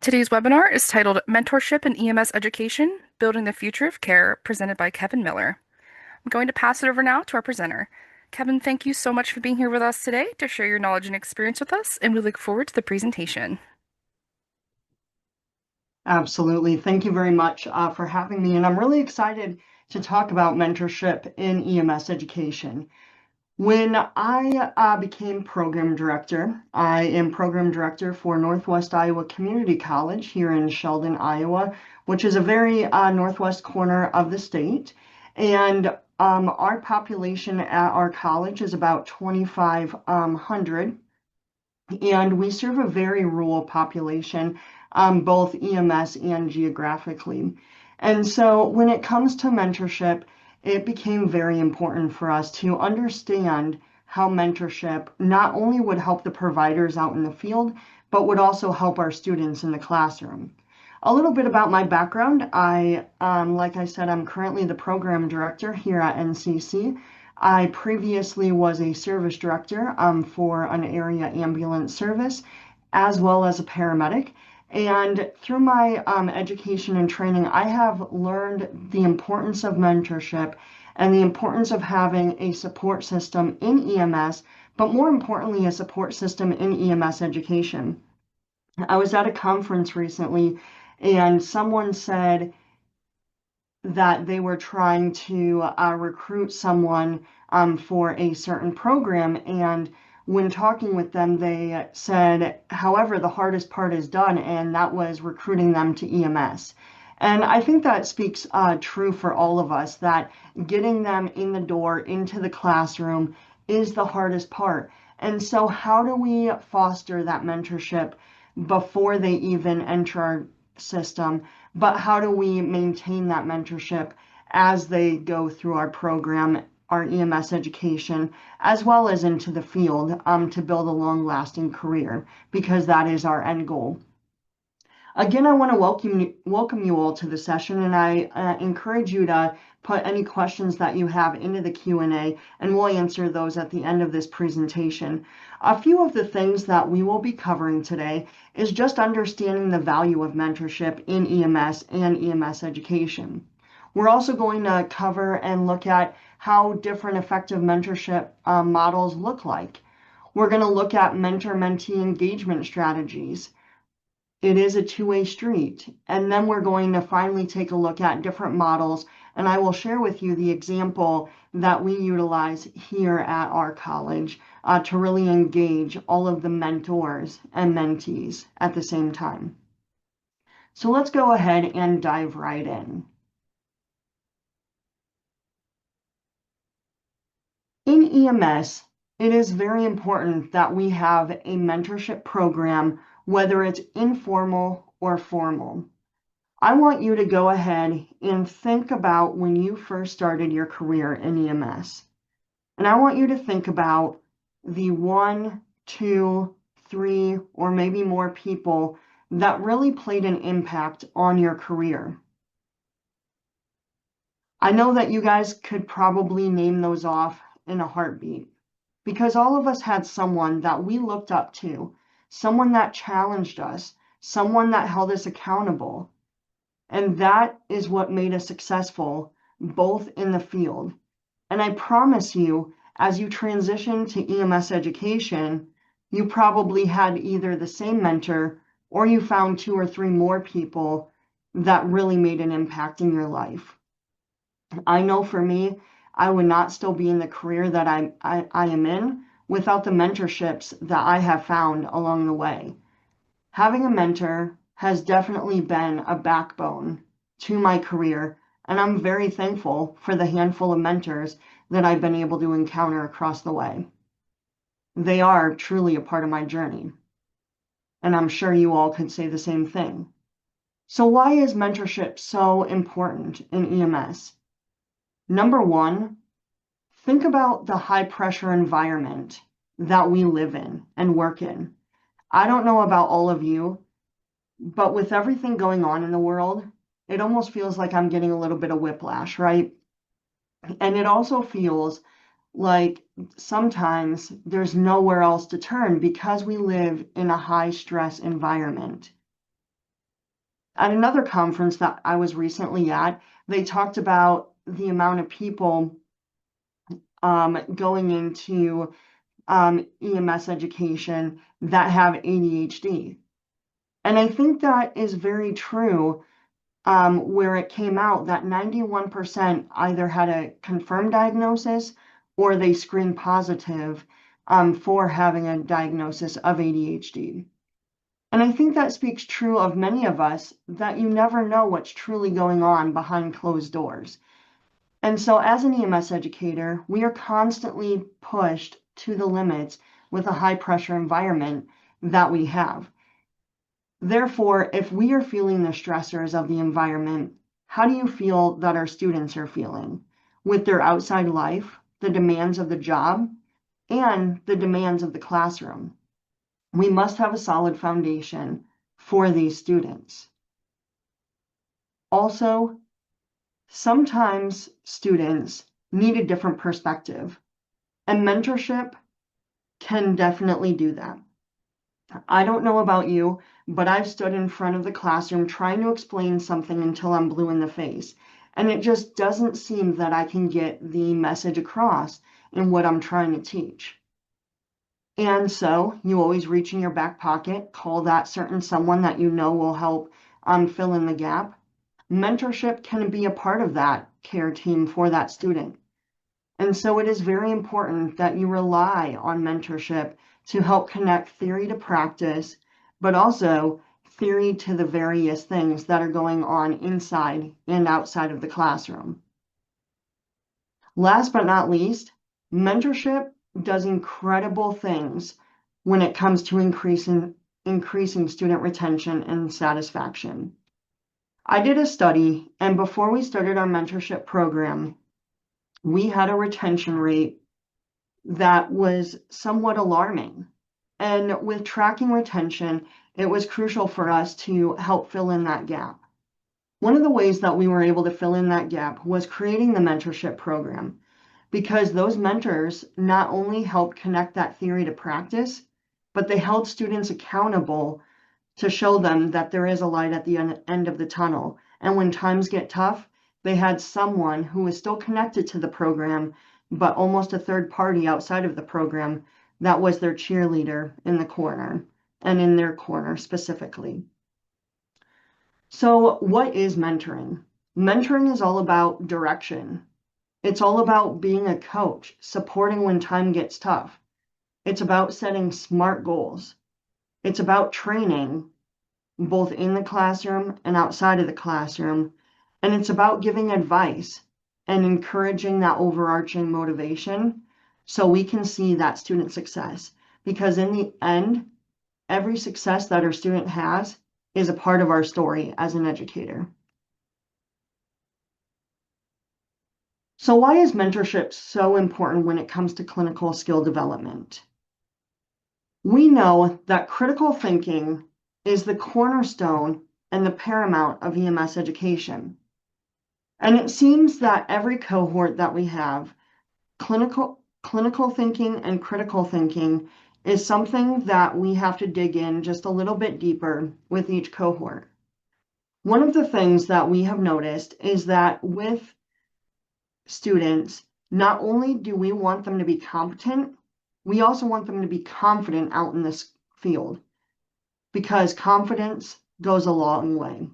Today's webinar is titled Mentorship in EMS Education, Building the Future of Care, presented by Kevin Miller. I'm going to pass it over now to our presenter. Kevin, thank you so much for being here with us today to share your knowledge and experience with us, and we look forward to the presentation. Absolutely. Thank you very much for having me. And I'm really excited to talk about mentorship in EMS education. When I became program director, I am program director for Northwest Iowa Community College here in Sheldon, Iowa, which is a very northwest corner of the state. And our population at our college is about 2,500. And we serve a very rural population, both EMS and geographically. And so when it comes to mentorship, it became very important for us to understand how mentorship not only would help the providers out in the field, but would also help our students in the classroom. A little bit about my background. Like I said, I'm currently the program director here at NCC. I previously was a service director for an area ambulance service, as well as a paramedic. And through my education and training, I have learned the importance of mentorship and the importance of having a support system in EMS, but more importantly, a support system in EMS education. I was at a conference recently, and someone said that they were trying to recruit someone for a certain program. And when talking with them, they said, however, the hardest part is done, and that was recruiting them to EMS. And I think that speaks true for all of us, that getting them in the door into the classroom is the hardest part. And so how do we foster that mentorship before they even enter our system? But how do we maintain that mentorship as they go through our program, our EMS education, as well as into the field to build a long-lasting career, because that is our end goal. Again, I want to welcome you all to the session, and I encourage you to put any questions that you have into the Q&A, and we'll answer those at the end of this presentation. A few of the things that we will be covering today is just understanding the value of mentorship in EMS and EMS education. We're also going to cover and look at how different effective mentorship models look like. We're going to look at mentor-mentee engagement strategies. It is a two-way street. And then we're going to finally take a look at different models, and I will share with you the example that we utilize here at our college to really engage all of the mentors and mentees at the same time. So let's go ahead and dive right in. In EMS, it is very important that we have a mentorship program, whether it's informal or formal. I want you to go ahead and think about when you first started your career in EMS. And I want you to think about the 1, 2, 3, or maybe more people that really played an impact on your career. I know that you guys could probably name those off in a heartbeat, because all of us had someone that we looked up to, someone that challenged us, someone that held us accountable. And that is what made us successful, both in the field. And I promise you, as you transition to EMS education, you probably had either the same mentor or you found 2 or 3 more people that really made an impact in your life. I know for me, I would not still be in the career that I am in without the mentorships that I have found along the way. Having a mentor has definitely been a backbone to my career, and I'm very thankful for the handful of mentors that I've been able to encounter across the way. They are truly a part of my journey, and I'm sure you all could say the same thing. So why is mentorship so important in EMS? Number one, think about the high pressure environment that we live in and work in. I don't know about all of you, but with everything going on in the world, it almost feels like I'm getting a little bit of whiplash, right? And it also feels like sometimes there's nowhere else to turn because we live in a high stress environment. At another conference that I was recently at, they talked about the amount of people going into EMS education that have ADHD. And I think that is very true, where it came out that 91% either had a confirmed diagnosis or they screened positive for having a diagnosis of ADHD. And I think that speaks true of many of us, that you never know what's truly going on behind closed doors. And so, as an EMS educator, we are constantly pushed to the limits with a high pressure environment that we have. Therefore, if we are feeling the stressors of the environment, how do you feel that our students are feeling with their outside life, the demands of the job, and the demands of the classroom? We must have a solid foundation for these students. Also, sometimes students need a different perspective, and mentorship can definitely do that. I don't know about you, but I've stood in front of the classroom trying to explain something until I'm blue in the face, and it just doesn't seem that I can get the message across in what I'm trying to teach. And so you always reach in your back pocket, call that certain someone that you know will help fill in the gap. Mentorship can be a part of that care team for that student. And so it is very important that you rely on mentorship to help connect theory to practice, but also theory to the various things that are going on inside and outside of the classroom. Last but not least, mentorship does incredible things when it comes to increasing student retention and satisfaction. I did a study, and before we started our mentorship program, we had a retention rate that was somewhat alarming. And with tracking retention, it was crucial for us to help fill in that gap. One of the ways that we were able to fill in that gap was creating the mentorship program, because those mentors not only helped connect that theory to practice, but they held students accountable to show them that there is a light at the end of the tunnel. And when times get tough, they had someone who was still connected to the program, but almost a third party outside of the program that was their cheerleader in the corner, and in their corner specifically. So, what is mentoring? Mentoring is all about direction. It's all about being a coach, supporting when time gets tough. It's about setting smart goals. It's about training, both in the classroom and outside of the classroom. And it's about giving advice and encouraging that overarching motivation so we can see that student success. Because in the end, every success that our student has is a part of our story as an educator. So why is mentorship so important when it comes to clinical skill development? We know that critical thinking is the cornerstone and the paramount of EMS education. And it seems that every cohort that we have, clinical thinking and critical thinking is something that we have to dig in just a little bit deeper with each cohort. One of the things that we have noticed is that with students, not only do we want them to be competent, we also want them to be confident out in this field, because confidence goes a long way.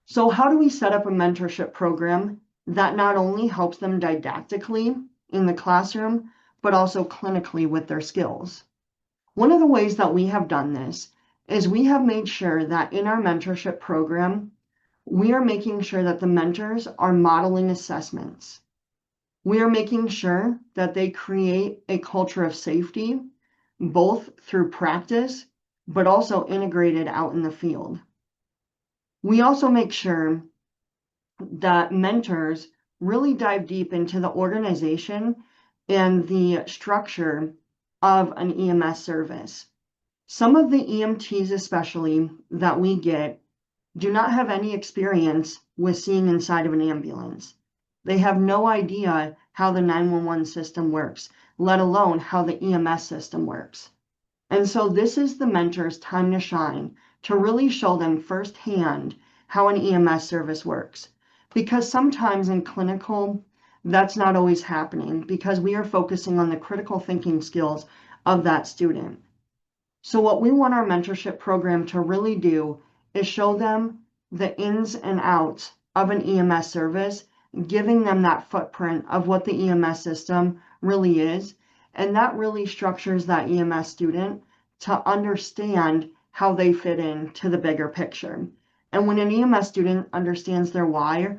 So how do we set up a mentorship program that not only helps them didactically in the classroom, but also clinically with their skills? One of the ways that we have done this is we have made sure that in our mentorship program, we are making sure that the mentors are modeling assessments. We are making sure that they create a culture of safety, both through practice, but also integrated out in the field. We also make sure that mentors really dive deep into the organization and the structure of an EMS service. Some of the EMTs, especially that we get, do not have any experience with seeing inside of an ambulance. They have no idea how the 911 system works, let alone how the EMS system works. And so this is the mentor's time to shine, to really show them firsthand how an EMS service works. Because sometimes in clinical, that's not always happening because we are focusing on the critical thinking skills of that student. So what we want our mentorship program to really do is show them the ins and outs of an EMS service, giving them that footprint of what the EMS system really is. And that really structures that EMS student to understand how they fit in to the bigger picture. And when an EMS student understands their why,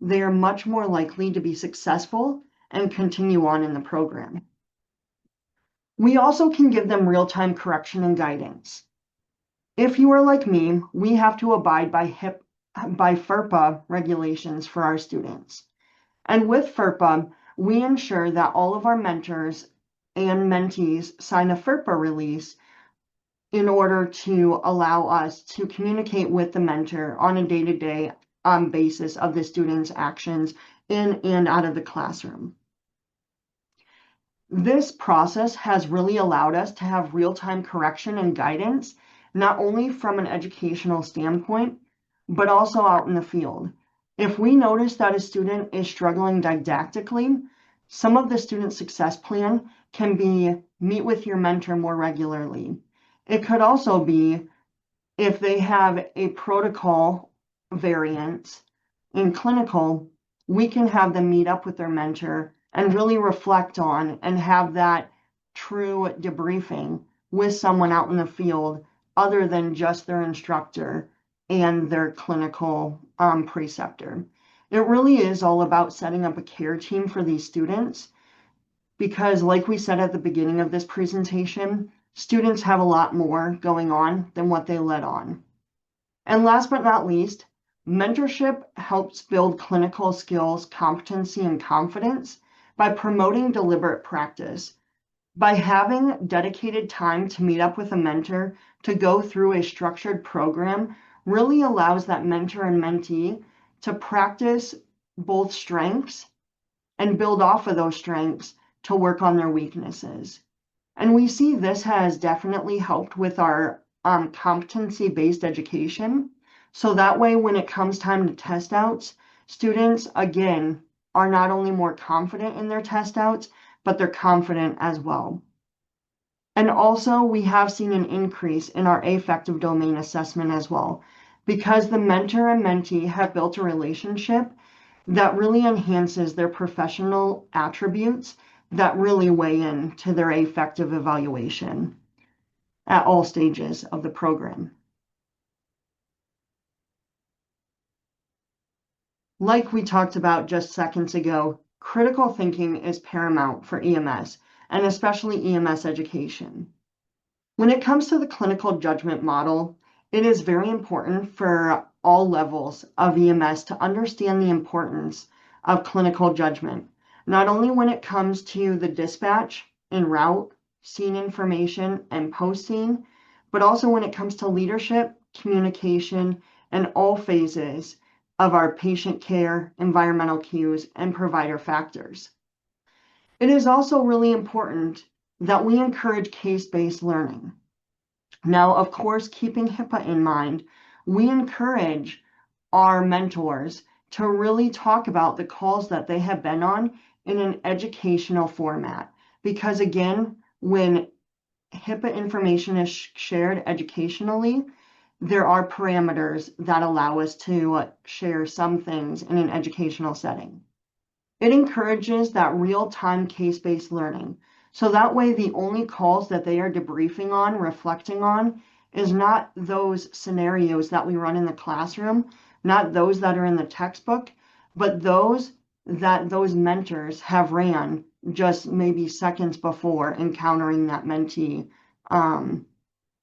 they are much more likely to be successful and continue on in the program. We also can give them real-time correction and guidance. If you are like me, we have to abide by FERPA regulations for our students. And with FERPA, we ensure that all of our mentors and mentees sign a FERPA release in order to allow us to communicate with the mentor on a day-to-day basis of the student's actions in and out of the classroom. This process has really allowed us to have real-time correction and guidance, not only from an educational standpoint, but also out in the field. If we notice that a student is struggling didactically, some of the student success plan can be meet with your mentor more regularly. It could also be if they have a protocol variance in clinical, we can have them meet up with their mentor and really reflect on and have that true debriefing with someone out in the field other than just their instructor and their clinical preceptor. It really is all about setting up a care team for these students because, like we said at the beginning of this presentation, students have a lot more going on than what they let on. And last but not least, mentorship helps build clinical skills, competency, and confidence by promoting deliberate practice. By having dedicated time to meet up with a mentor to go through a structured program really allows that mentor and mentee to practice both strengths and build off of those strengths to work on their weaknesses. And we see this has definitely helped with our competency-based education. So that way, when it comes time to test outs, students, again, are not only more confident in their test outs, but they're confident as well. And also, we have seen an increase in our affective domain assessment as well, because the mentor and mentee have built a relationship that really enhances their professional attributes that really weigh into their affective evaluation at all stages of the program. Like we talked about just seconds ago, critical thinking is paramount for EMS, and especially EMS education. When it comes to the clinical judgment model, it is very important for all levels of EMS to understand the importance of clinical judgment, not only when it comes to the dispatch, en route, scene information, and post-scene, but also when it comes to leadership, communication, and all phases of our patient care, environmental cues, and provider factors. It is also really important that we encourage case-based learning. Now, of course, keeping HIPAA in mind, we encourage our mentors to really talk about the calls that they have been on in an educational format. Because again, when HIPAA information is shared educationally, there are parameters that allow us to share some things in an educational setting. It encourages that real-time case-based learning. So that way, the only calls that they are debriefing on, reflecting on, is not those scenarios that we run in the classroom, not those that are in the textbook, but those that those mentors have ran just maybe seconds before encountering that mentee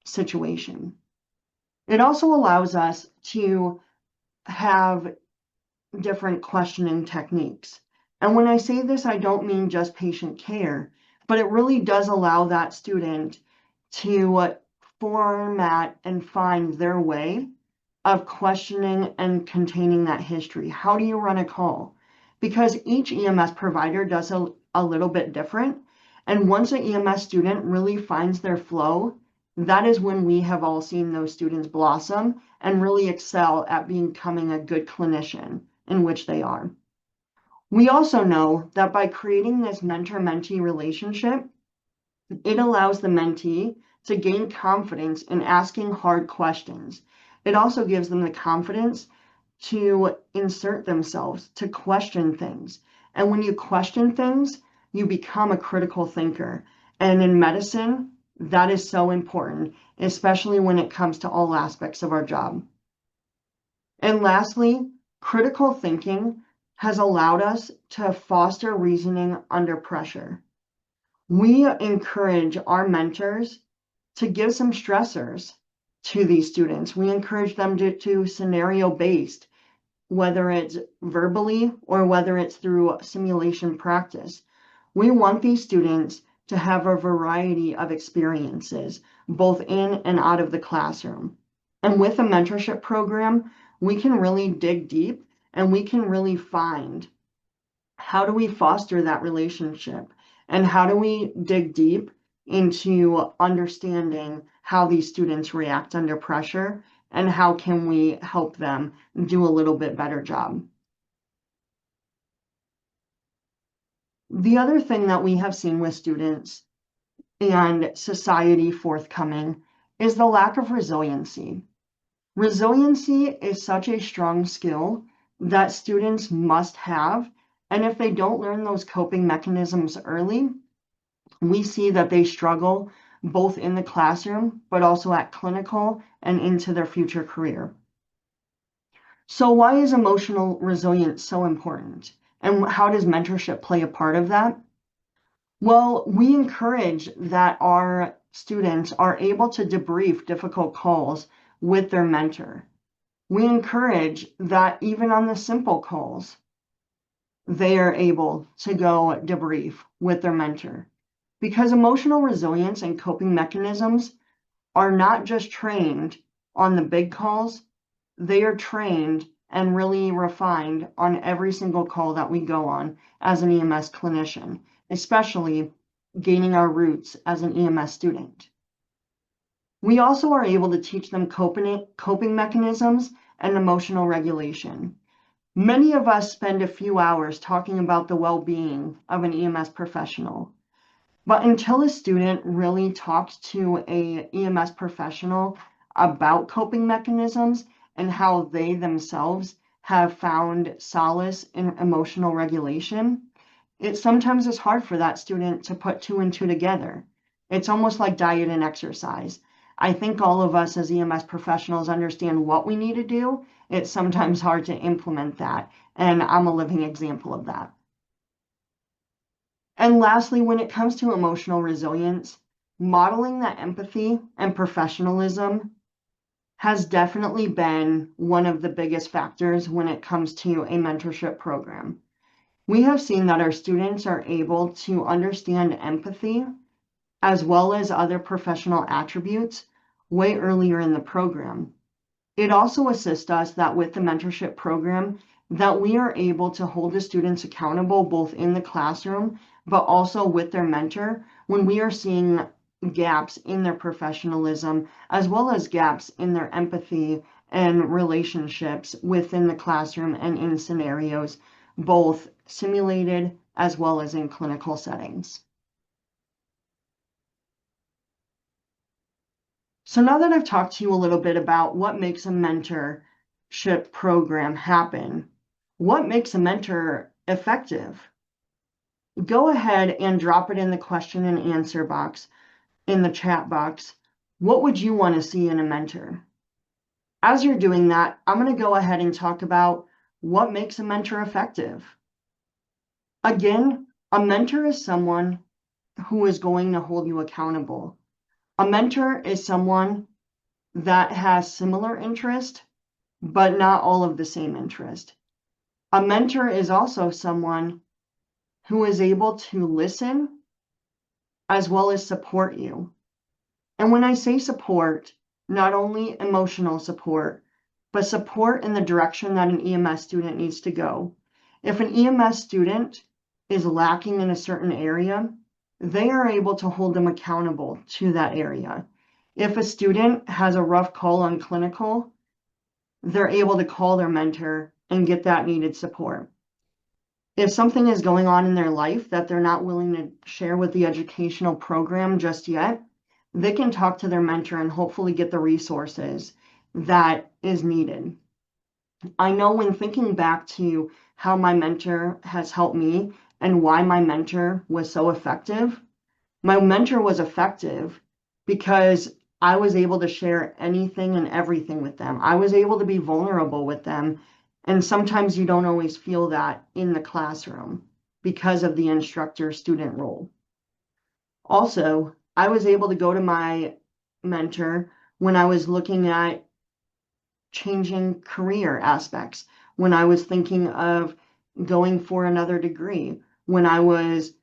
situation. It also allows us to have different questioning techniques. And when I say this, I don't mean just patient care, but it really does allow that student to format and find their way of questioning and containing that history. How do you run a call? Because each EMS provider does a little bit different. And once an EMS student really finds their flow that is when we have all seen those students blossom and really excel at becoming a good clinician in which they are. We also know that by creating this mentor-mentee relationship, it allows the mentee to gain confidence in asking hard questions. It also gives them the confidence to insert themselves, to question things. And when you question things, you become a critical thinker. And in medicine, that is so important, especially when it comes to all aspects of our job. And lastly, critical thinking has allowed us to foster reasoning under pressure. We encourage our mentors to give some stressors to these students. We encourage them to scenario-based, whether it's verbally or whether it's through simulation practice. We want these students to have a variety of experiences, both in and out of the classroom. And with a mentorship program, we can really dig deep and we can really find how do we foster that relationship and how do we dig deep into understanding how these students react under pressure and how can we help them do a little bit better job. The other thing that we have seen with students and society forthcoming is the lack of resiliency. Resiliency is such a strong skill that students must have, and if they don't learn those coping mechanisms early, we see that they struggle both in the classroom, but also at clinical and into their future career. So why is emotional resilience so important? And how does mentorship play a part of that? Well, we encourage that our students are able to debrief difficult calls with their mentor. We encourage that even on the simple calls, they are able to go debrief with their mentor. Because emotional resilience and coping mechanisms are not just trained on the big calls, they are trained and really refined on every single call that we go on as an EMS clinician, especially gaining our roots as an EMS student. We also are able to teach them coping mechanisms and emotional regulation. Many of us spend a few hours talking about the well-being of an EMS professional. But until a student really talks to a EMS professional about coping mechanisms and how they themselves have found solace in emotional regulation, it sometimes is hard for that student to put two and two together. It's almost like diet and exercise. I think all of us as EMS professionals understand what we need to do. It's sometimes hard to implement that, and I'm a living example of that. And lastly, when it comes to emotional resilience, modeling that empathy and professionalism has definitely been one of the biggest factors when it comes to a mentorship program. We have seen that our students are able to understand empathy as well as other professional attributes way earlier in the program. It also assists us that with the mentorship program, that we are able to hold the students accountable both in the classroom, but also with their mentor when we are seeing gaps in their professionalism, as well as gaps in their empathy and relationships within the classroom and in scenarios, both simulated as well as in clinical settings. So now that I've talked to you a little bit about what makes a mentorship program happen, what makes a mentor effective, go ahead and drop it in the question and answer box in the chat box. What would you want to see in a mentor? As you're doing that, I'm going to go ahead and talk about what makes a mentor effective. Again, a mentor is someone who is going to hold you accountable. A mentor is someone that has similar interest, but not all of the same interest. A mentor is also someone who is able to listen as well as support you. And when I say support, not only emotional support, but support in the direction that an EMS student needs to go. If an EMS student is lacking in a certain area, they are able to hold them accountable to that area. If a student has a rough call on clinical, they're able to call their mentor and get that needed support. If something is going on in their life that they're not willing to share with the educational program just yet, they can talk to their mentor and hopefully get the resources that is needed. I know when thinking back to how my mentor has helped me and why my mentor was so effective, my mentor was effective because I was able to share anything and everything with them. I was able to be vulnerable with them. And sometimes you don't always feel that in the classroom because of the instructor-student role. Also, I was able to go to my mentor when I was looking at changing career aspects, when I was thinking of going for another degree, when I was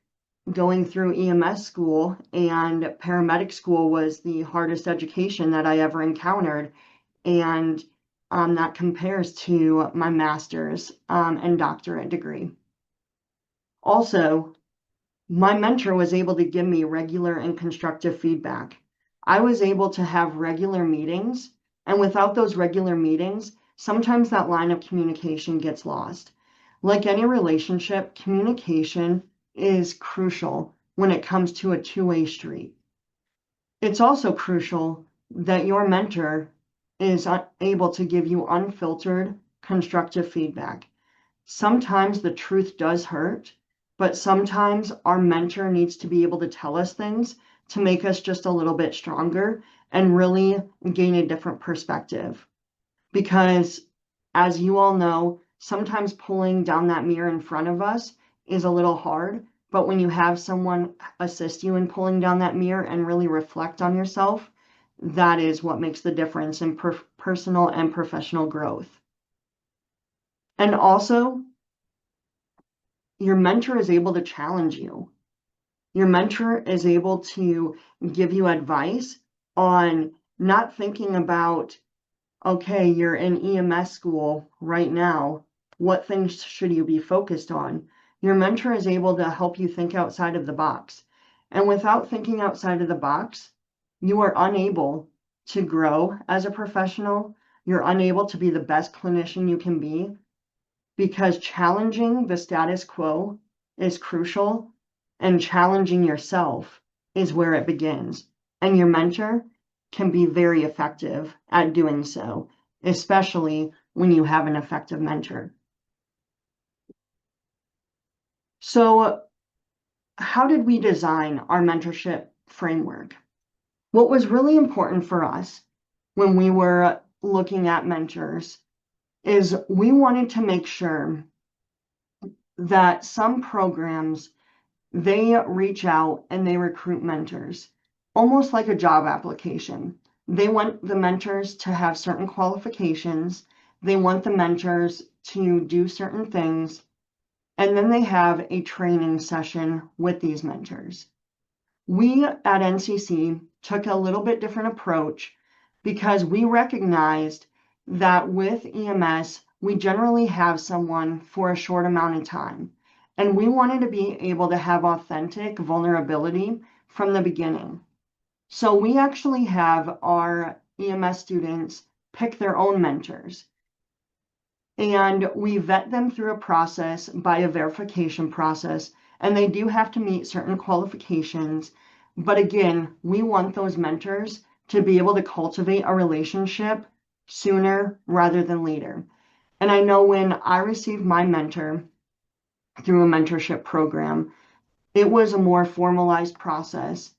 going through EMS school, and paramedic school was the hardest education that I ever encountered. And that compares to my master's and doctorate degree. Also, my mentor was able to give me regular and constructive feedback. I was able to have regular meetings, and without those regular meetings, sometimes that line of communication gets lost. Like any relationship, communication is crucial when it comes to a two-way street. It's also crucial that your mentor is able to give you unfiltered, constructive feedback. Sometimes the truth does hurt, but sometimes our mentor needs to be able to tell us things to make us just a little bit stronger and really gain a different perspective. Because as you all know, sometimes pulling down that mirror in front of us is a little hard, but when you have someone assist you in pulling down that mirror and really reflect on yourself, that is what makes the difference in personal and professional growth. And also, your mentor is able to challenge you. Your mentor is able to give you advice on not thinking about, okay, you're in EMS school right now. What things should you be focused on? Your mentor is able to help you think outside of the box. And without thinking outside of the box, you are unable to grow as a professional. You're unable to be the best clinician you can be, because challenging the status quo is crucial, and challenging yourself is where it begins. And your mentor can be very effective at doing so, especially when you have an effective mentor. So, how did we design our mentorship framework? What was really important for us when we were looking at mentors is we wanted to make sure that some programs, they reach out and they recruit mentors, almost like a job application. They want the mentors to have certain qualifications. They want the mentors to do certain things. And then they have a training session with these mentors. We at NCC took a little bit different approach because we recognized that with EMS, we generally have someone for a short amount of time. And we wanted to be able to have authentic vulnerability from the beginning. So we actually have our EMS students pick their own mentors. And we vet them through a process by a verification process. And they do have to meet certain qualifications. But again, we want those mentors to be able to cultivate a relationship sooner rather than later. And I know when I received my mentor through a mentorship program, it was a more formalized process.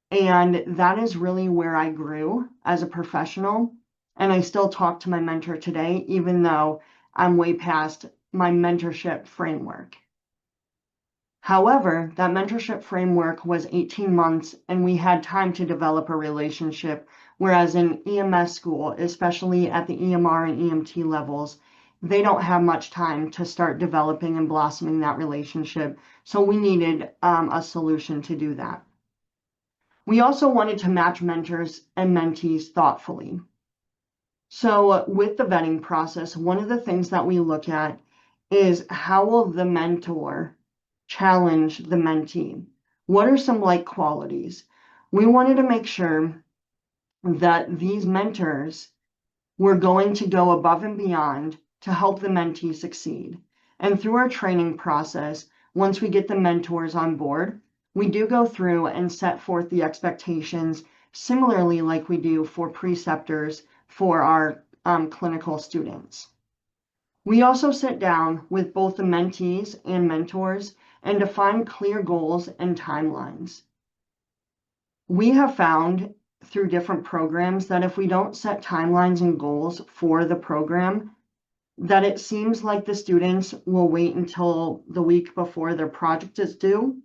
And that is really where I grew as a professional. And I still talk to my mentor today, even though I'm way past my mentorship framework. However, that mentorship framework was 18 months and we had time to develop a relationship. Whereas in EMS school, especially at the EMR and EMT levels, they don't have much time to start developing and blossoming that relationship. So we needed a solution to do that. We also wanted to match mentors and mentees thoughtfully. So with the vetting process, one of the things that we look at is how will the mentor challenge the mentee? What are some like qualities? We wanted to make sure that these mentors were going to go above and beyond to help the mentee succeed. And through our training process, once we get the mentors on board, we do go through and set forth the expectations similarly like we do for preceptors for our clinical students. We also sit down with both the mentees and mentors and define clear goals and timelines. We have found through different programs that if we don't set timelines and goals for the program, that it seems like the students will wait until the week before their project is due,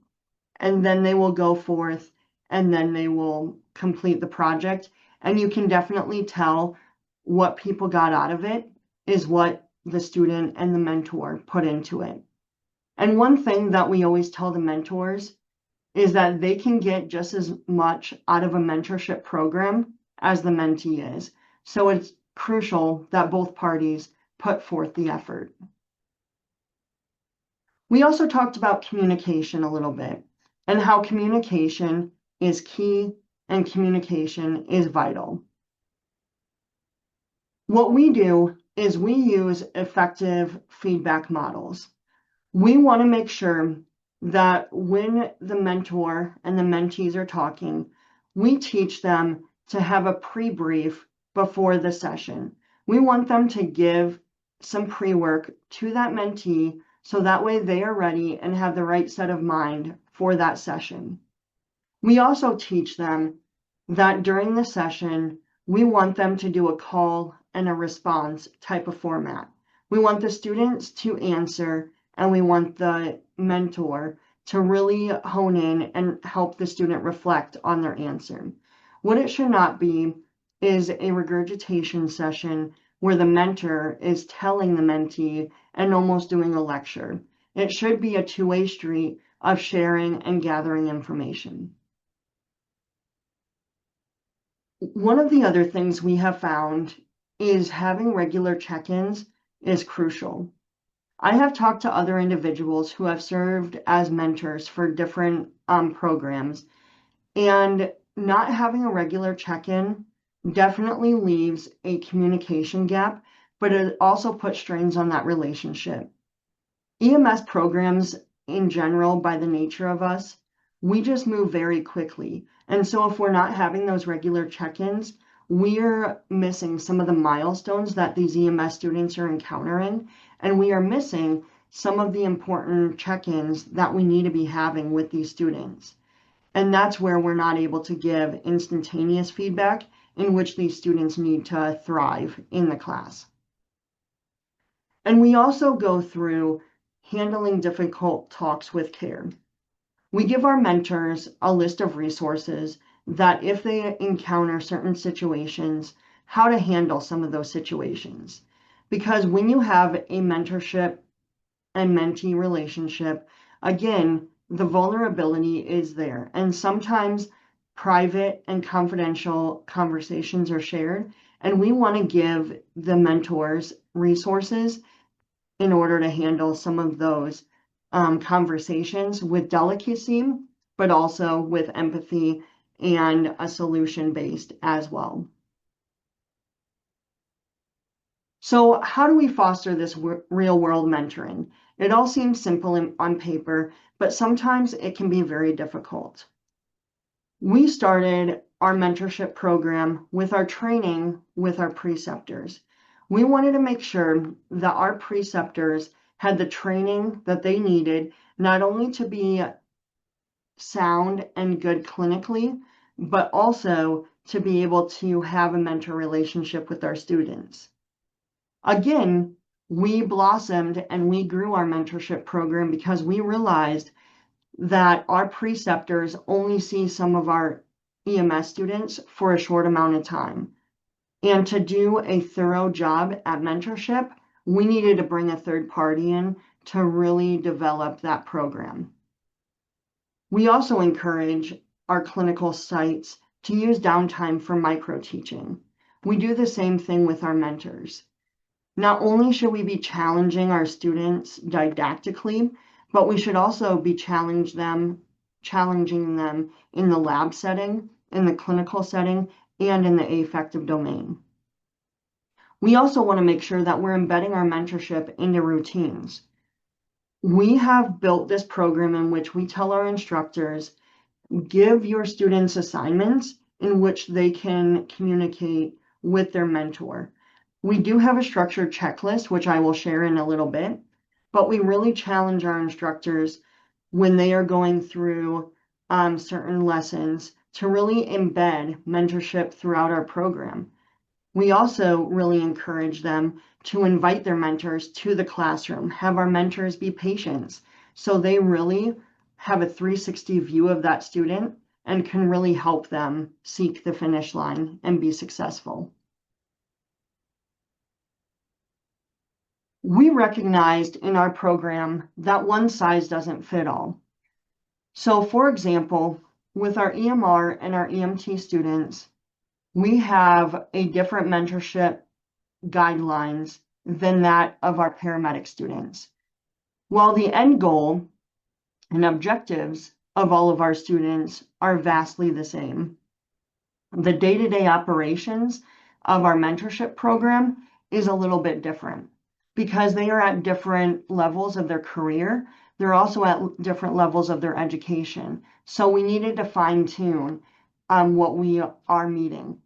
and then they will go forth and then they will complete the project. And you can definitely tell what people got out of it is what the student and the mentor put into it. And one thing that we always tell the mentors is that they can get just as much out of a mentorship program as the mentee is. So it's crucial that both parties put forth the effort. We also talked about communication a little bit and how communication is key and communication is vital. What we do is we use effective feedback models. We want to make sure that when the mentor and the mentees are talking, we teach them to have a pre-brief before the session. We want them to give some pre-work to that mentee so that way they are ready and have the right set of mind for that session. We also teach them that during the session, we want them to do a call and a response type of format. We want the students to answer and we want the mentor to really hone in and help the student reflect on their answer. What it should not be is a regurgitation session where the mentor is telling the mentee and almost doing a lecture. It should be a two-way street of sharing and gathering information. One of the other things we have found is having regular check-ins is crucial. I have talked to other individuals who have served as mentors for different programs, and not having a regular check-in definitely leaves a communication gap, but it also puts strains on that relationship. EMS programs in general, by the nature of us, we just move very quickly. And so if we're not having those regular check-ins, we're missing some of the milestones that these EMS students are encountering, and we are missing some of the important check-ins that we need to be having with these students. And that's where we're not able to give instantaneous feedback in which these students need to thrive in the class. And we also go through handling difficult talks with care. We give our mentors a list of resources that if they encounter certain situations, how to handle some of those situations. Because when you have a mentorship and mentee relationship, again, the vulnerability is there. And sometimes private and confidential conversations are shared. And we want to give the mentors resources in order to handle some of those conversations with delicacy, but also with empathy and a solution based as well. So how do we foster this real world mentoring? It all seems simple on paper, but sometimes it can be very difficult. We started our mentorship program with our training with our preceptors. We wanted to make sure that our preceptors had the training that they needed, not only to be sound and good clinically, but also to be able to have a mentor relationship with our students. Again, we blossomed and we grew our mentorship program because we realized that our preceptors only see some of our EMS students for a short amount of time. And to do a thorough job at mentorship, we needed to bring a third party in to really develop that program. We also encourage our clinical sites to use downtime for micro teaching. We do the same thing with our mentors. Not only should we be challenging our students didactically, but we should also be challenging them in the lab setting, in the clinical setting, and in the affective domain. We also want to make sure that we're embedding our mentorship into routines. We have built this program in which we tell our instructors, give your students assignments in which they can communicate with their mentor. We do have a structured checklist, which I will share in a little bit, but we really challenge our instructors when they are going through certain lessons to really embed mentorship throughout our program. We also really encourage them to invite their mentors to the classroom, have our mentors be patients, so they really have a 360 view of that student and can really help them seek the finish line and be successful. We recognized in our program that one size doesn't fit all. So for example, with our EMR and our EMT students, we have a different mentorship guidelines than that of our paramedic students. While the end goal and objectives of all of our students are vastly the same, the day-to-day operations of our mentorship program is a little bit different because they are at different levels of their career. They're also at different levels of their education. So we needed to fine tune what we are meeting.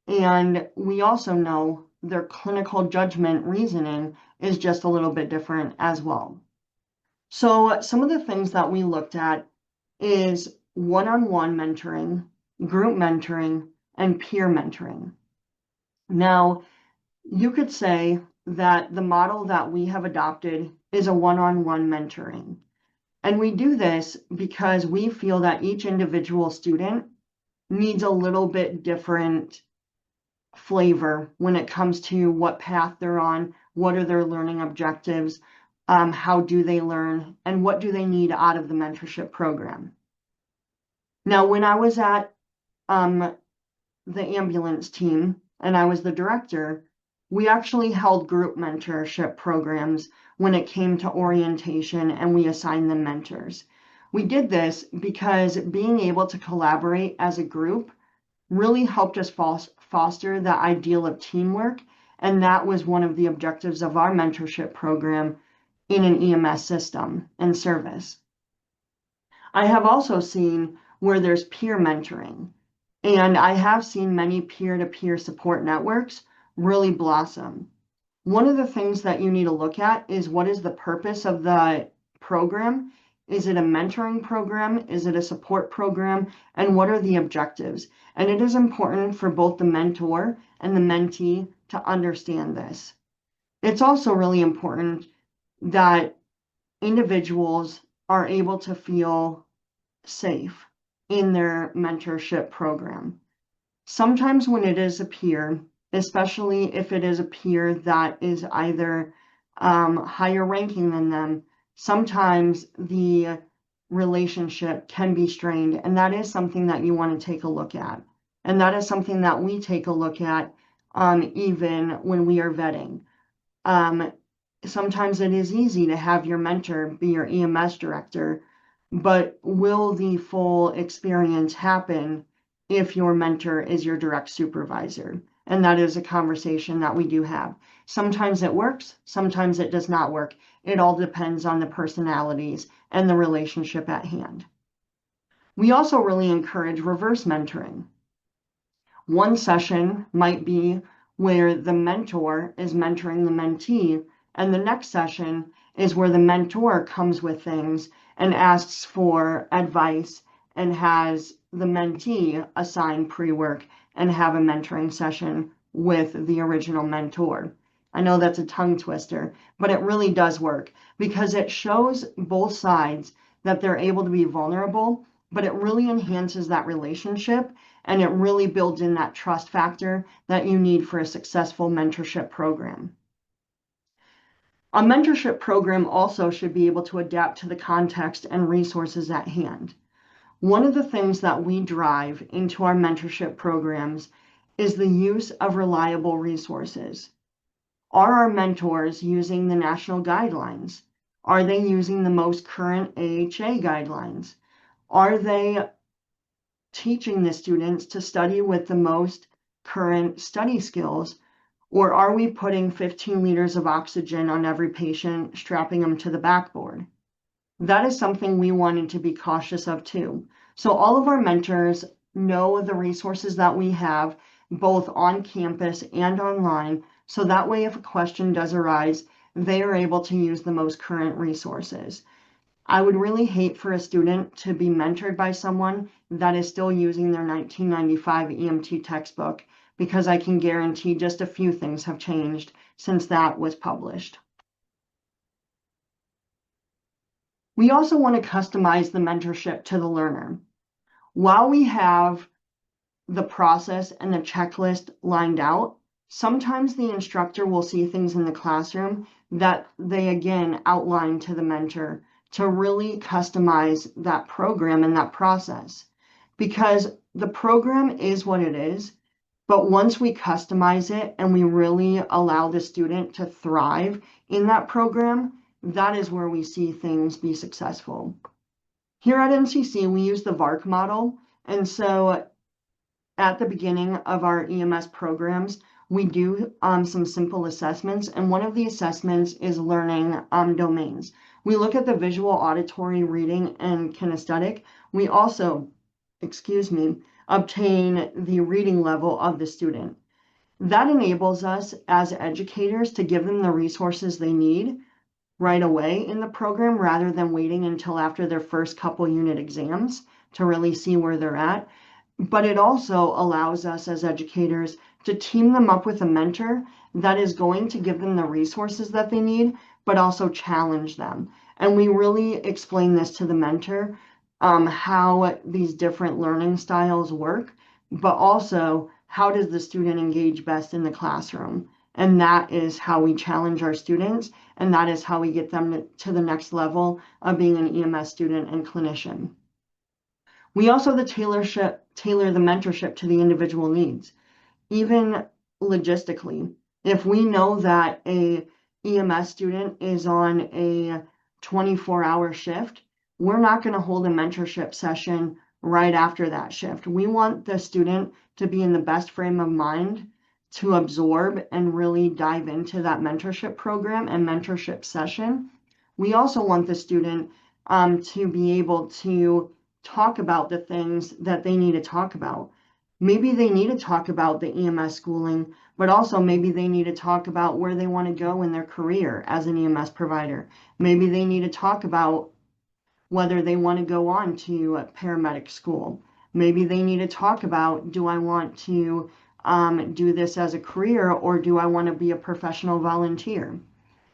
And we also know their clinical judgment reasoning is just a little bit different as well. So some of the things that we looked at is one-on-one mentoring, group mentoring, and peer mentoring. Now, you could say that the model that we have adopted is a one-on-one mentoring. And we do this because we feel that each individual student needs a little bit different flavor when it comes to what path they're on, what are their learning objectives, how do they learn, and what do they need out of the mentorship program. Now, when I was at the ambulance team and I was the director, we actually held group mentorship programs when it came to orientation and we assigned them mentors. We did this because being able to collaborate as a group really helped us foster the ideal of teamwork, and that was one of the objectives of our mentorship program in an EMS system and service. I have also seen where there's peer mentoring, and I have seen many peer-to-peer support networks really blossom. One of the things that you need to look at is what is the purpose of the program? Is it a mentoring program? Is it a support program? And what are the objectives? And it is important for both the mentor and the mentee to understand this. It's also really important that individuals are able to feel safe in their mentorship program. Sometimes when it is a peer, especially if it is a peer that is either higher ranking than them, sometimes the relationship can be strained, and that is something that you want to take a look at. And that is something that we take a look at even when we are vetting. Sometimes it is easy to have your mentor be your EMS director, but will the full experience happen if your mentor is your direct supervisor? And that is a conversation that we do have. Sometimes it works, sometimes it does not work. It all depends on the personalities and the relationship at hand. We also really encourage reverse mentoring. One session might be where the mentor is mentoring the mentee, and the next session is where the mentor comes with things and asks for advice and has the mentee assign pre-work and have a mentoring session with the original mentor. I know that's a tongue twister, but it really does work because it shows both sides that they're able to be vulnerable, but it really enhances that relationship and it really builds in that trust factor that you need for a successful mentorship program. A mentorship program also should be able to adapt to the context and resources at hand. One of the things that we drive into our mentorship programs is the use of reliable resources. Are our mentors using the national guidelines? Are they using the most current AHA guidelines? Are they teaching the students to study with the most current study skills? Or are we putting 15 liters of oxygen on every patient, strapping them to the backboard? That is something we wanted to be cautious of too. So all of our mentors know the resources that we have, both on campus and online. So that way, if a question does arise, they are able to use the most current resources. I would really hate for a student to be mentored by someone that is still using their 1995 EMT textbook, because I can guarantee just a few things have changed since that was published. We also want to customize the mentorship to the learner. While we have the process and the checklist lined out, sometimes the instructor will see things in the classroom that they again outline to the mentor to really customize that program and that process. Because the program is what it is, but once we customize it and we really allow the student to thrive in that program, that is where we see things be successful. Here at NCC, we use the VARC model. And so at the beginning of our EMS programs, we do some simple assessments. And one of the assessments is learning domains. We look at the visual, auditory, reading, and kinesthetic. We also, obtain the reading level of the student. That enables us as educators to give them the resources they need right away in the program rather than waiting until after their first couple unit exams to really see where they're at. But it also allows us as educators to team them up with a mentor that is going to give them the resources that they need, but also challenge them. And we really explain this to the mentor, how these different learning styles work, but also how does the student engage best in the classroom. And that is how we challenge our students, and that is how we get them to the next level of being an EMS student and clinician. We also tailor the mentorship to the individual needs, even logistically. If we know that a EMS student is on a 24-hour shift, we're not going to hold a mentorship session right after that shift. We want the student to be in the best frame of mind to absorb and really dive into that mentorship program and mentorship session. We also want the student to be able to talk about the things that they need to talk about. Maybe they need to talk about the EMS schooling, but also maybe they need to talk about where they want to go in their career as an EMS provider. Maybe they need to talk about whether they want to go on to paramedic school. Maybe they need to talk about, do I want to do this as a career, or do I want to be a professional volunteer?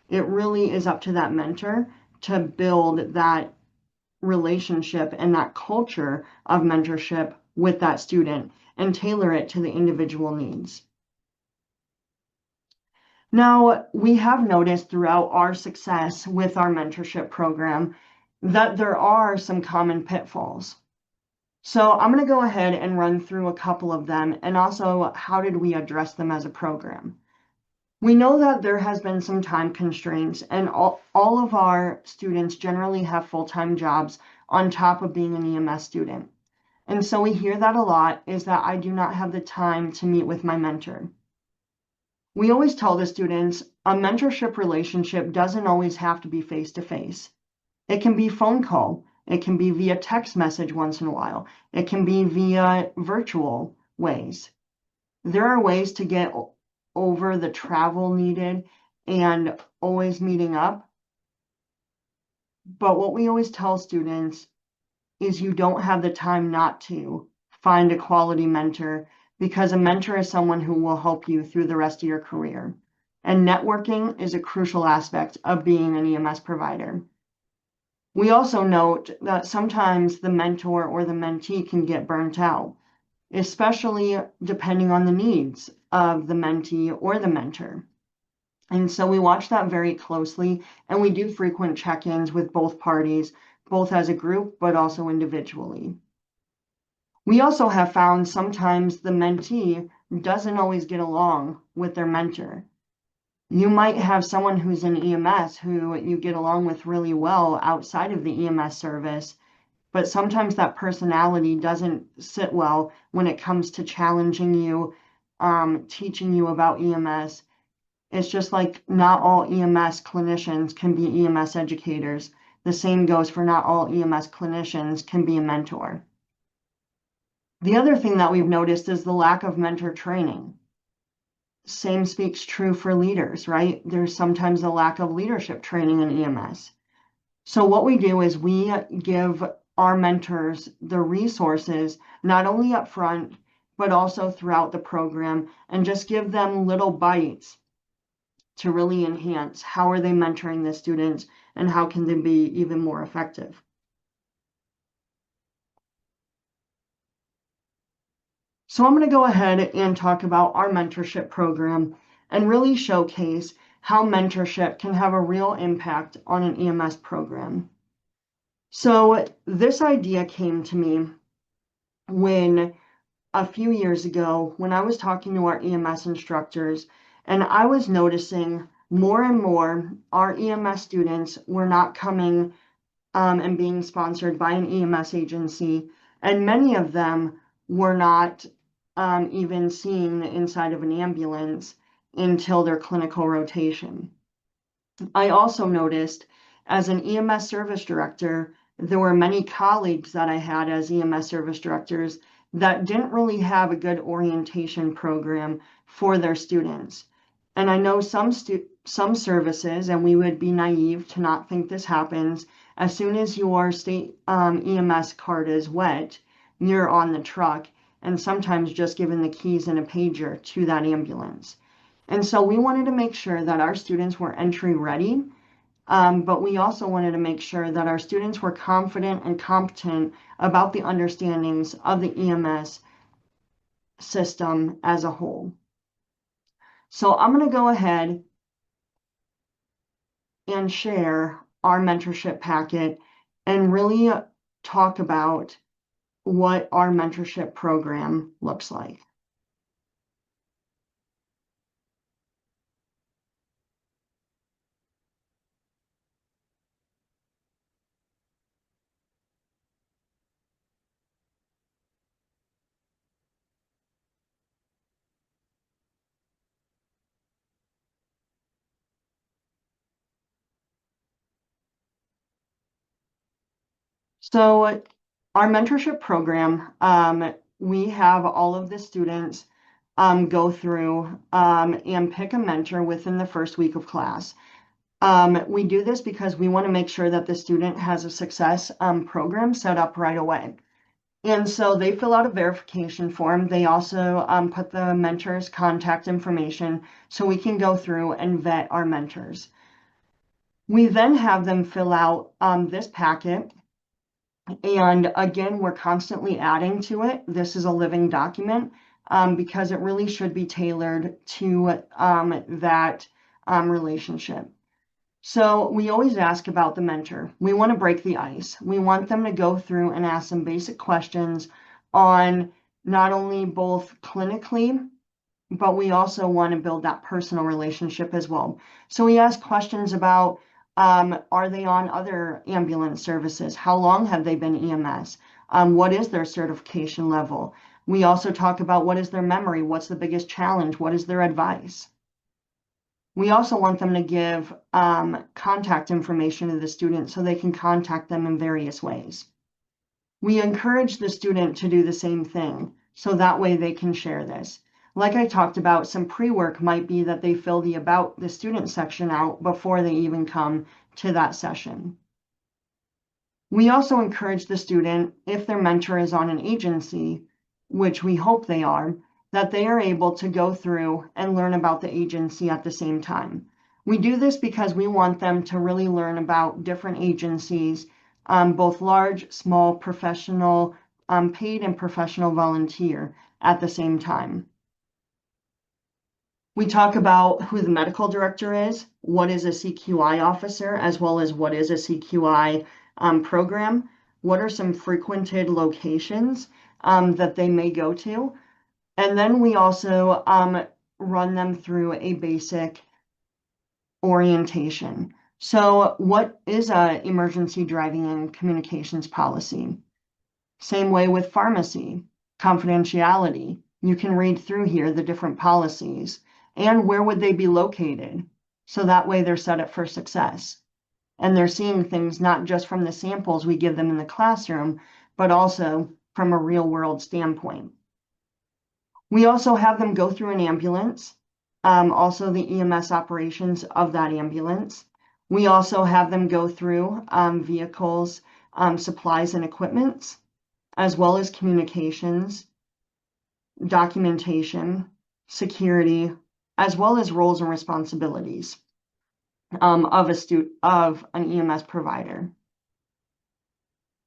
It really is up to that mentor to build that relationship and that culture of mentorship with that student and tailor it to the individual needs. Now, we have noticed throughout our success with our mentorship program that there are some common pitfalls. So I'm going to go ahead and run through a couple of them, and also how did we address them as a program. We know that there has been some time constraints, and all of our students generally have full-time jobs on top of being an EMS student. And so we hear that a lot, is that I do not have the time to meet with my mentor. We always tell the students a mentorship relationship doesn't always have to be face-to-face. It can be phone call. It can be via text message once in a while. It can be via virtual ways. There are ways to get over the travel needed and always meeting up. But what we always tell students is you don't have the time not to find a quality mentor, because a mentor is someone who will help you through the rest of your career. And networking is a crucial aspect of being an EMS provider. We also note that sometimes the mentor or the mentee can get burnt out, especially depending on the needs of the mentee or the mentor. And so we watch that very closely, and we do frequent check-ins with both parties, both as a group, but also individually. We also have found sometimes the mentee doesn't always get along with their mentor. You might have someone who's in EMS who you get along with really well outside of the EMS service, but sometimes that personality doesn't sit well when it comes to challenging you teaching you about EMS. It's just like not all EMS clinicians can be EMS educators. The same goes for not all EMS clinicians can be a mentor. The other thing that we've noticed is the lack of mentor training. Same speaks true for leaders, right? There's sometimes a lack of leadership training in EMS. So what we do is we give our mentors the resources, not only up front, but also throughout the program, and just give them little bites to really enhance how are they mentoring the students and how can they be even more effective. So I'm going to go ahead and talk about our mentorship program and really showcase how mentorship can have a real impact on an EMS program. So this idea came to me when a few years ago when I was talking to our EMS instructors, and I was noticing more and more our EMS students were not coming and being sponsored by an EMS agency, and many of them were not even seeing the inside of an ambulance until their clinical rotation. I also noticed as an EMS service director, there were many colleagues that I had as EMS service directors that didn't really have a good orientation program for their students. And I know some services, and we would be naive to not think this happens, as soon as your state EMS card is wet, you're on the truck and sometimes just given the keys and a pager to that ambulance. And so we wanted to make sure that our students were entry ready, but we also wanted to make sure that our students were confident and competent about the understandings of the EMS system as a whole. So I'm going to go ahead and share our mentorship packet and really talk about what our mentorship program looks like. So our mentorship program, we have all of the students go through and pick a mentor within the first week of class. We do this because we want to make sure that the student has a success program set up right away. And so they fill out a verification form. They also put the mentor's contact information so we can go through and vet our mentors. We then have them fill out this packet. And again, we're constantly adding to it. This is a living document because it really should be tailored to that relationship. So we always ask about the mentor. We want to break the ice. We want them to go through and ask some basic questions on not only both clinically, but we also want to build that personal relationship as well. So we ask questions about, are they on other ambulance services? How long have they been EMS? What is their certification level? We also talk about what is their memory? What's the biggest challenge? What is their advice? We also want them to give contact information to the student so they can contact them in various ways. We encourage the student to do the same thing so that way they can share this. Like I talked about, some pre-work might be that they fill the about the student section out before they even come to that session. We also encourage the student, if their mentor is on an agency, which we hope they are, that they are able to go through and learn about the agency at the same time. We do this because we want them to really learn about different agencies, both large, small, professional, paid and professional volunteer at the same time. We talk about who the medical director is, what is a CQI officer, as well as what is a CQI program, what are some frequented locations that they may go to. And then we also run them through a basic orientation. So what is a emergency driving and communications policy? Same way with pharmacy, confidentiality, You can read through here the different policies and where would they be located. So that way they're set up for success. And they're seeing things not just from the samples we give them in the classroom, but also from a real world standpoint. We also have them go through an ambulance, also the EMS operations of that ambulance. We also have them go through vehicles, supplies and equipment, as well as communications, documentation, security, as well as roles and responsibilities of an EMS provider.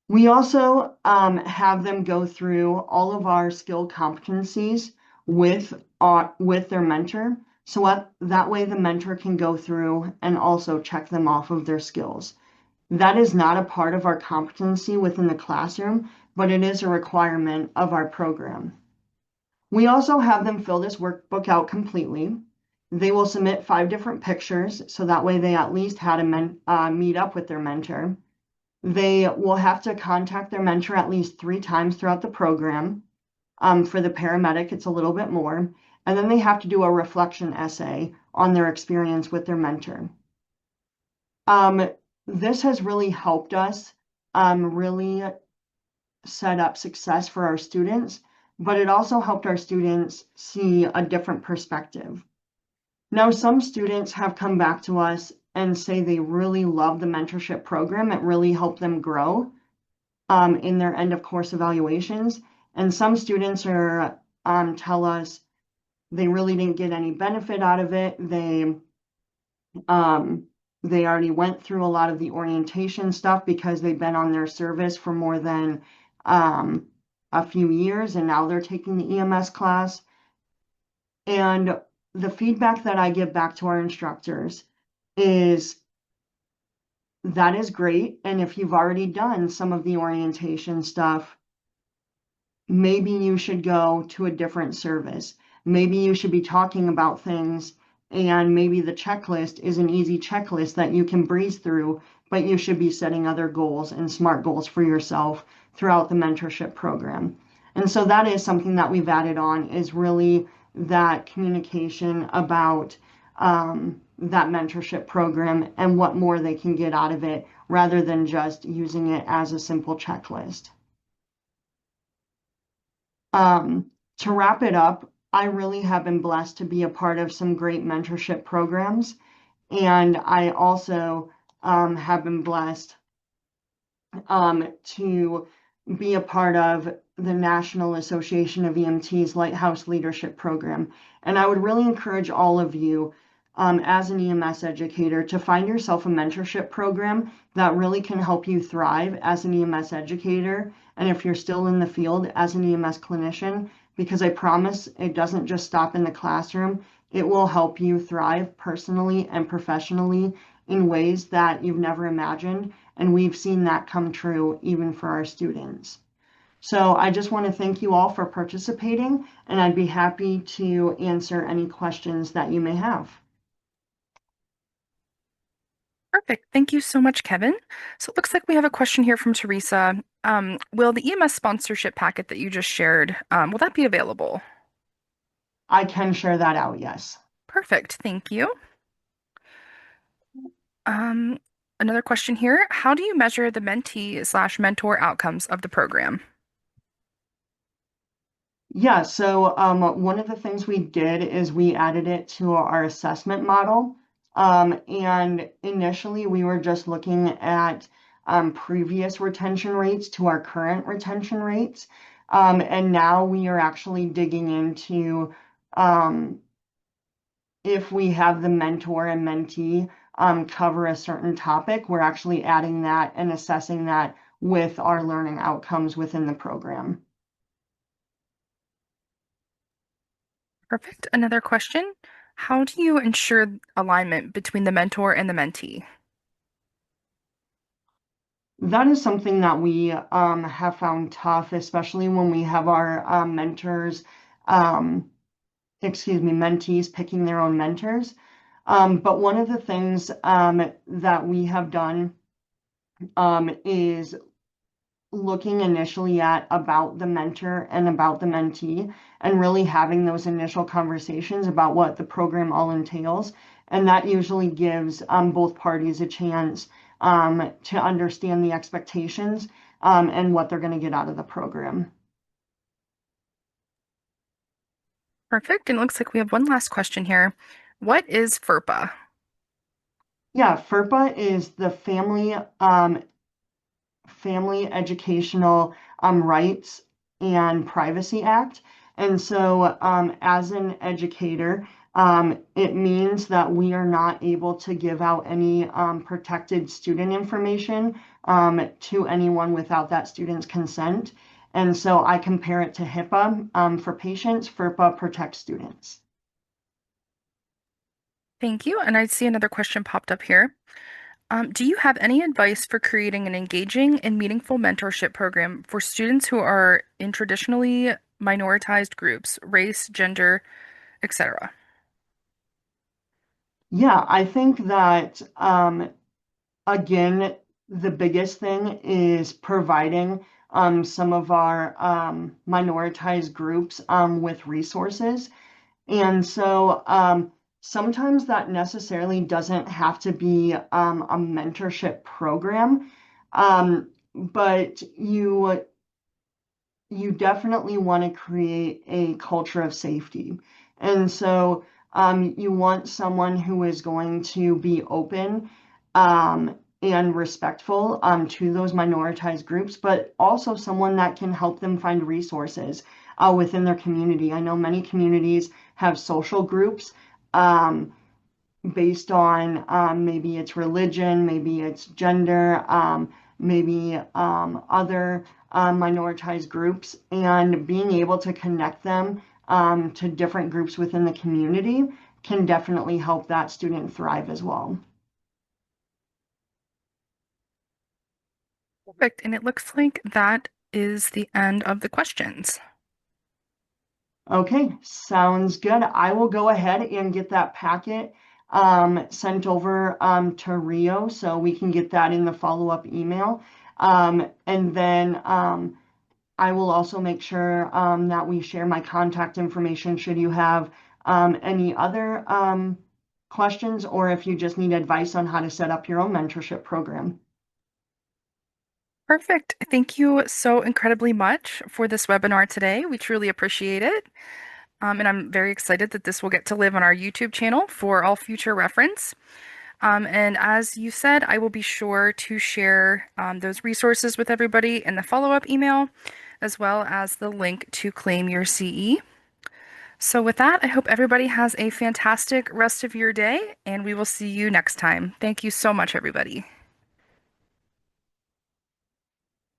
We also have them go through all of our skill competencies with their mentor. So that way the mentor can go through and also check them off of their skills. That is not a part of our competency within the classroom, but it is a requirement of our program. We also have them fill this workbook out completely. They will submit 5 different pictures, so that way they at least had a meet up with their mentor. They will have to contact their mentor at least 3 times throughout the program. For the paramedic, it's a little bit more. And then they have to do a reflection essay on their experience with their mentor. This has really helped us really set up success for our students, but it also helped our students see a different perspective. Now, some students have come back to us and say they really love the mentorship program. It really helped them grow in their end of course evaluations. And some students are tell us they really didn't get any benefit out of it. They already went through a lot of the orientation stuff because they've been on their service for more than a few years, and now they're taking the EMS class. And the feedback that I give back to our instructors is that is great. And if you've already done some of the orientation stuff, maybe you should go to a different service. Maybe you should be talking about things, and maybe the checklist is an easy checklist that you can breeze through, but you should be setting other goals and SMART goals for yourself throughout the mentorship program. And so that is something that we've added on, is really that communication about that mentorship program and what more they can get out of it rather than just using it as a simple checklist. To wrap it up, I really have been blessed to be a part of some great mentorship programs. And I also have been blessed to be a part of the National Association of EMTs Lighthouse Leadership Program. And I would really encourage all of you as an EMS educator to find yourself a mentorship program that really can help you thrive as an EMS educator. And if you're still in the field as an EMS clinician, because I promise it doesn't just stop in the classroom, it will help you thrive personally and professionally in ways that you've never imagined. And we've seen that come true even for our students. So I just want to thank you all for participating, and I'd be happy to answer any questions that you may have. Perfect. Thank you so much, Kevin. So it looks like we have a question here from Teresa. Will the EMS sponsorship packet that you just shared, will that be available? I can share that out, yes. Perfect. Thank you. Um, Another question here. How do you measure the mentee slash mentor outcomes of the program? Yeah, so one of the things we did is we added it to our assessment model. And initially we were just looking at previous retention rates to our current retention rates. And now we are actually digging into if we have the mentor and mentee cover a certain topic, we're actually adding that and assessing that with our learning outcomes within the program. Perfect. Another question. How do you ensure alignment between the mentor and the mentee? That is something that we have found tough, especially when we have our mentees picking their own mentors. But one of the things that we have done is looking initially at about the mentor and about the mentee and really having those initial conversations about what the program all entails. And that usually gives both parties a chance to understand the expectations and what they're going to get out of the program. Perfect. And it looks like we have one last question here. What is FERPA? Yeah, FERPA is the Family Educational Rights and Privacy Act. And so, as an educator, it means that we are not able to give out any protected student information to anyone without that student's consent. And so I compare it to HIPAA for patients. FERPA protects students. Thank you. And I see another question popped up here. Do you have any advice for creating an engaging and meaningful mentorship program for students who are in traditionally minoritized groups, race, gender, etc.? Yeah, I think that again, the biggest thing is providing some of our minoritized groups with resources. And so sometimes that necessarily doesn't have to be a mentorship program, but you definitely want to create a culture of safety. And so you want someone who is going to be open and respectful to those minoritized groups, but also someone that can help them find resources within their community. I know many communities have social groups. Based on maybe it's religion, maybe it's gender, maybe other minoritized groups, and being able to connect them to different groups within the community can definitely help that student thrive as well. Perfect. And it looks like that is the end of the questions. Okay, sounds good. I will go ahead and get that packet sent over to Rio so we can get that in the follow-up email. And then I will also make sure that we share my contact information should you have any other questions or if you just need advice on how to set up your own mentorship program. Perfect. Thank you so incredibly much for this webinar today. We truly appreciate it. And I'm very excited that this will get to live on our YouTube channel for all future reference. And as you said, I will be sure to share those resources with everybody in the follow-up email, as well as the link to claim your CE. So with that, I hope everybody has a fantastic rest of your day, and we will see you next time. Thank you so much, everybody.